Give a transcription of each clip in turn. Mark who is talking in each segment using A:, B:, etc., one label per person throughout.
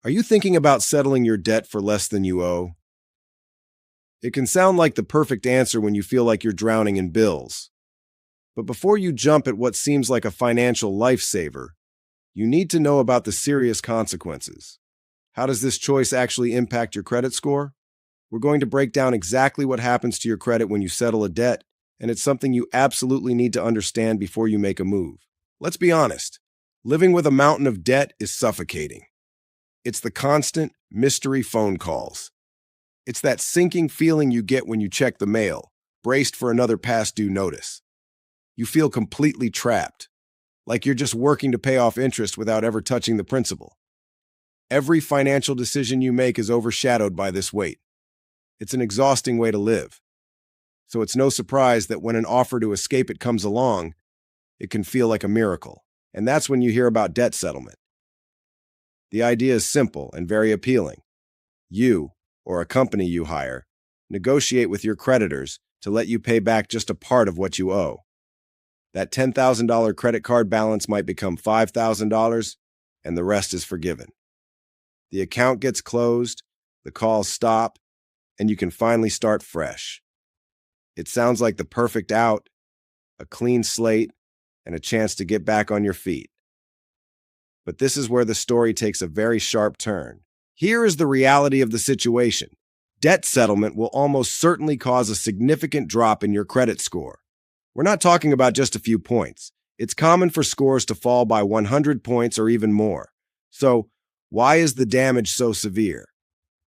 A: Are you thinking about settling your debt for less than you owe? It can sound like the perfect answer when you feel like you're drowning in bills. But before you jump at what seems like a financial lifesaver, you need to know about the serious consequences. How does this choice actually impact your credit score? We're going to break down exactly what happens to your credit when you settle a debt, and it's something you absolutely need to understand before you make a move. Let's be honest, living with a mountain of debt is suffocating. It's the constant mystery phone calls. It's that sinking feeling you get when you check the mail, braced for another past due notice. You feel completely trapped, like you're just working to pay off interest without ever touching the principal. Every financial decision you make is overshadowed by this weight. It's an exhausting way to live. So it's no surprise that when an offer to escape it comes along, it can feel like a miracle. And that's when you hear about debt settlement. The idea is simple and very appealing. You, or a company you hire, negotiate with your creditors to let you pay back just a part of what you owe. That $10,000 credit card balance might become $5,000, and the rest is forgiven. The account gets closed, the calls stop, and you can finally start fresh. It sounds like the perfect out, a clean slate, and a chance to get back on your feet. But this is where the story takes a very sharp turn. Here is the reality of the situation. Debt settlement will almost certainly cause a significant drop in your credit score. We're not talking about just a few points. It's common for scores to fall by 100 points or even more. So, why is the damage so severe?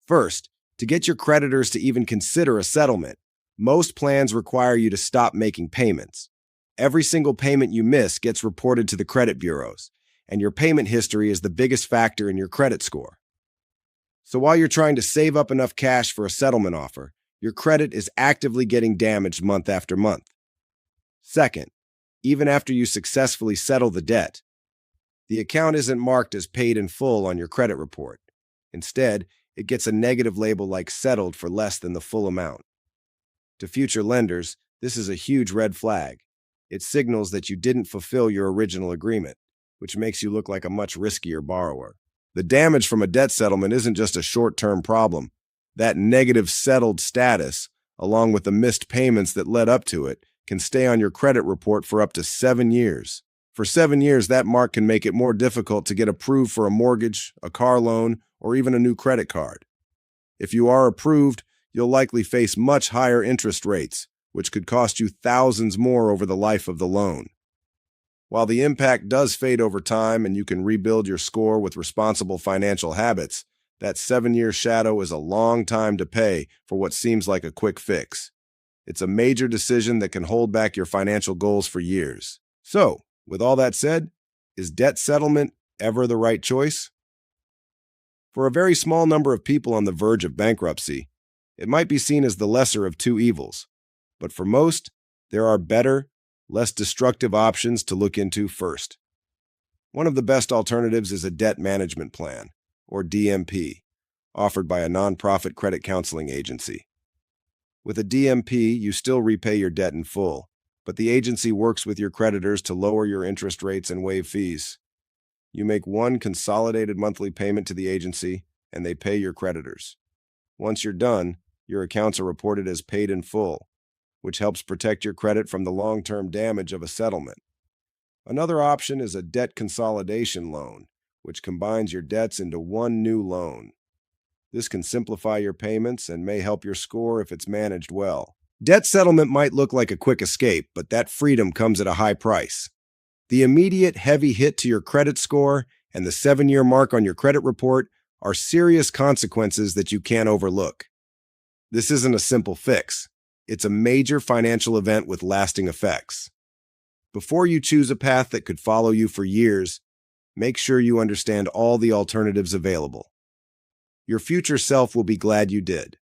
A: First, to get your creditors to even consider a settlement, most plans require you to stop making payments. Every single payment you miss gets reported to the credit bureaus, and your payment history is the biggest factor in your credit score. So while you're trying to save up enough cash for a settlement offer, your credit is actively getting damaged month after month. Second, even after you successfully settle the debt, the account isn't marked as paid in full on your credit report. Instead, it gets a negative label like settled for less than the full amount. To future lenders, this is a huge red flag. It signals that you didn't fulfill your original agreement, which makes you look like a much riskier borrower. The damage from a debt settlement isn't just a short-term problem. That negative settled status, along with the missed payments that led up to it, can stay on your credit report for up to 7 years. For 7 years, that mark can make it more difficult to get approved for a mortgage, a car loan, or even a new credit card. If you are approved, you'll likely face much higher interest rates, which could cost you thousands more over the life of the loan. While the impact does fade over time and you can rebuild your score with responsible financial habits, that 7-year shadow is a long time to pay for what seems like a quick fix. It's a major decision that can hold back your financial goals for years. So, with all that said, is debt settlement ever the right choice? For a very small number of people on the verge of bankruptcy, it might be seen as the lesser of two evils. But for most, there are better, less destructive options to look into first. One of the best alternatives is a debt management plan, or DMP, offered by a nonprofit credit counseling agency. With a DMP, you still repay your debt in full, but the agency works with your creditors to lower your interest rates and waive fees. You make one consolidated monthly payment to the agency, and they pay your creditors. Once you're done, your accounts are reported as paid in full, which helps protect your credit from the long-term damage of a settlement. Another option is a debt consolidation loan, which combines your debts into one new loan. This can simplify your payments and may help your score if it's managed well. Debt settlement might look like a quick escape, but that freedom comes at a high price. The immediate heavy hit to your credit score and the 7-year mark on your credit report are serious consequences that you can't overlook. This isn't a simple fix. It's a major financial event with lasting effects. Before you choose a path that could follow you for years, make sure you understand all the alternatives available. Your future self will be glad you did.